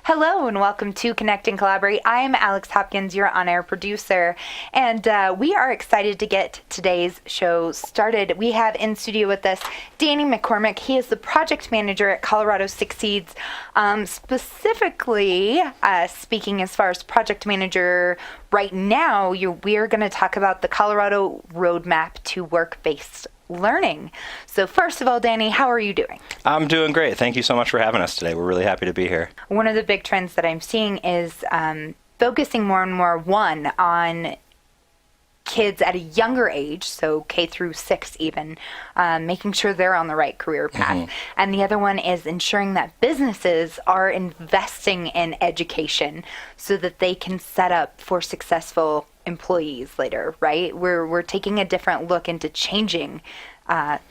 Hello and welcome to Connect and Collaborate. I am Alex Hopkins, your on-air producer, and we are excited to get today's show started. We have in studio with us Danny McCormick. He is the project manager at Colorado Succeeds. Specifically, speaking as far as project manager right now, we are going to talk about the Colorado Roadmap to Work-Based Learning. So first of all, Danny, how are you doing? I'm doing great. Thank you so much for having us today. We're really happy to be here. One of the big trends that I'm seeing is focusing more and more, one, on kids at a younger age, so K through 6 even, making sure they're on the right career path. Mm-hmm. And the other one is ensuring that businesses are investing in education so that they can set up for successful employees later, right? We're taking a different look into changing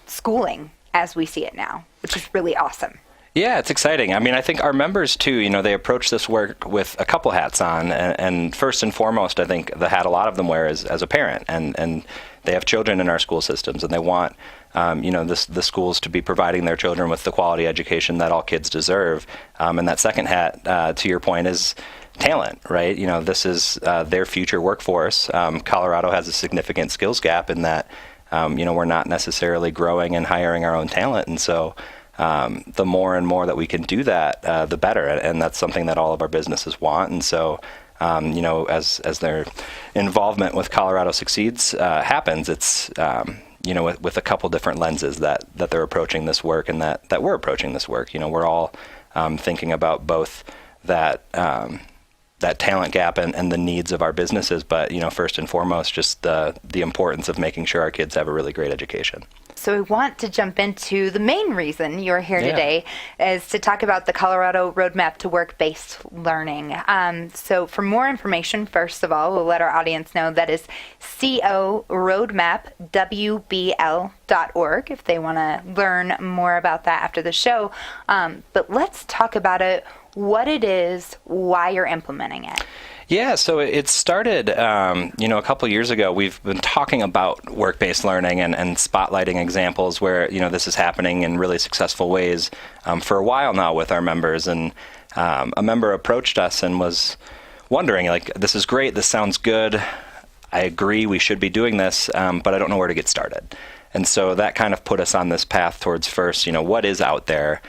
schooling as we see it now, which is really awesome. Yeah, it's exciting. I mean, I think our members too, they approach this work with a couple hats on. And first and foremost, I think the hat a lot of them wear is as a parent. And they have children in our school systems, and they want the schools to be providing their children with the quality education that all kids deserve. And that second hat, to your point, is talent, right? This is their future workforce. Colorado has a significant skills gap in that, we're not necessarily growing and hiring our own talent. And so the more and more that we can do that, the better. And that's something that all of our businesses want. And so, as their involvement with Colorado Succeeds happens, it's, with a couple different lenses that they're approaching this work and that we're approaching this work. We're all thinking about both that talent gap and the needs of our businesses, but first and foremost, just the importance of making sure our kids have a really great education. So we want to jump into the main reason you're here today is to talk about the Colorado Roadmap to Work-Based Learning. So for more information, first of all, we'll let our audience know that is CORoadmapwbl.org if they want to learn more about that after the show. But let's talk about it, what it is, why you're implementing it. Yeah, so it started, a couple years ago. We've been talking about work-based learning and spotlighting examples where, this is happening in really successful ways for a while now with our members. And a member approached us and was wondering, this is great, this sounds good, I agree we should be doing this, but I don't know where to get started. And so that kind of put us on this path towards first, what is out there?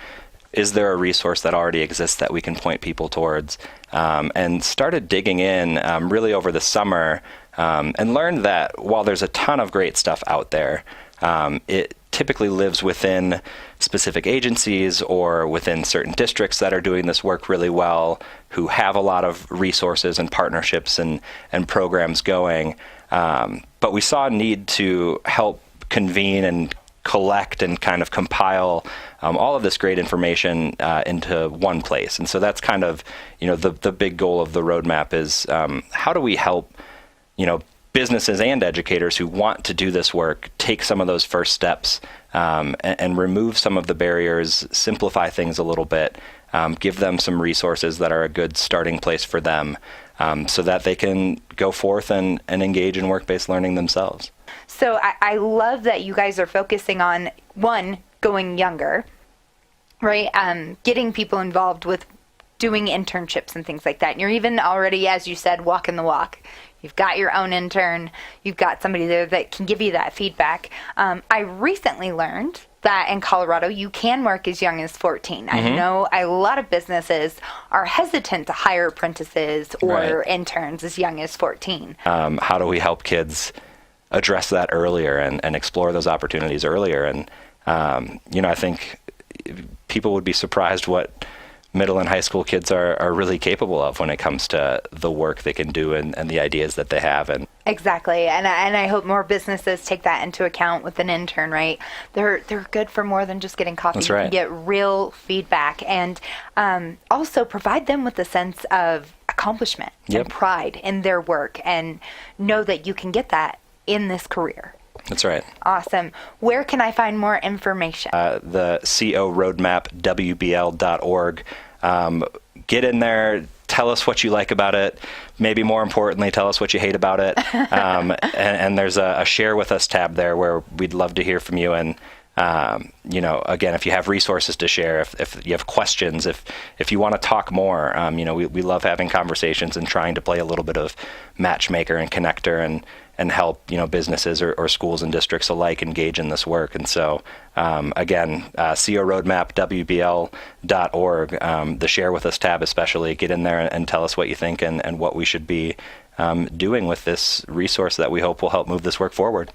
Is there a resource that already exists that we can point people towards? And started digging in really over the summer and learned that while there's a ton of great stuff out there, it typically lives within specific agencies or within certain districts that are doing this work really well, who have a lot of resources and partnerships and programs going. But we saw a need to help convene and collect and kind of compile all of this great information into one place. And so that's kind of, the big goal of the roadmap is how do we help, businesses and educators who want to do this work take some of those first steps and remove some of the barriers, simplify things a little bit, give them some resources that are a good starting place for them so that they can go forth and engage in work-based learning themselves. So I love that you guys are focusing on, one, going younger, right? Getting people involved with doing internships and things like that. And you're even already, as you said, walking the walk. You've got your own intern. You've got somebody there that can give you that feedback. I recently learned that in Colorado, you can work as young as 14. Mm-hmm. I know a lot of businesses are hesitant to hire apprentices or interns as young as 14. How do we help kids address that earlier and explore those opportunities earlier? And, I think people would be surprised what middle and high school kids are really capable of when it comes to the work they can do and the ideas that they have. And exactly. And I hope more businesses take that into account with an intern, right? They're good for more than just getting coffee. That's right. You can get real feedback and also provide them with a sense of accomplishment and pride in their work and know that you can get that in this career. That's right. Awesome. Where can I find more information? The CORoadmapwbl.org. Get in there. Tell us what you like about it. Maybe more importantly, tell us what you hate about it. And there's a Share With Us tab there where we'd love to hear from you and Again, if you have resources to share, if you have questions, if you want to talk more, we love having conversations and trying to play a little bit of matchmaker and connector and help businesses or schools and districts alike engage in this work. And so again, CO Roadmap, WBL.org, the Share With Us tab especially, get in there and tell us what you think and what we should be doing with this resource that we hope will help move this work forward.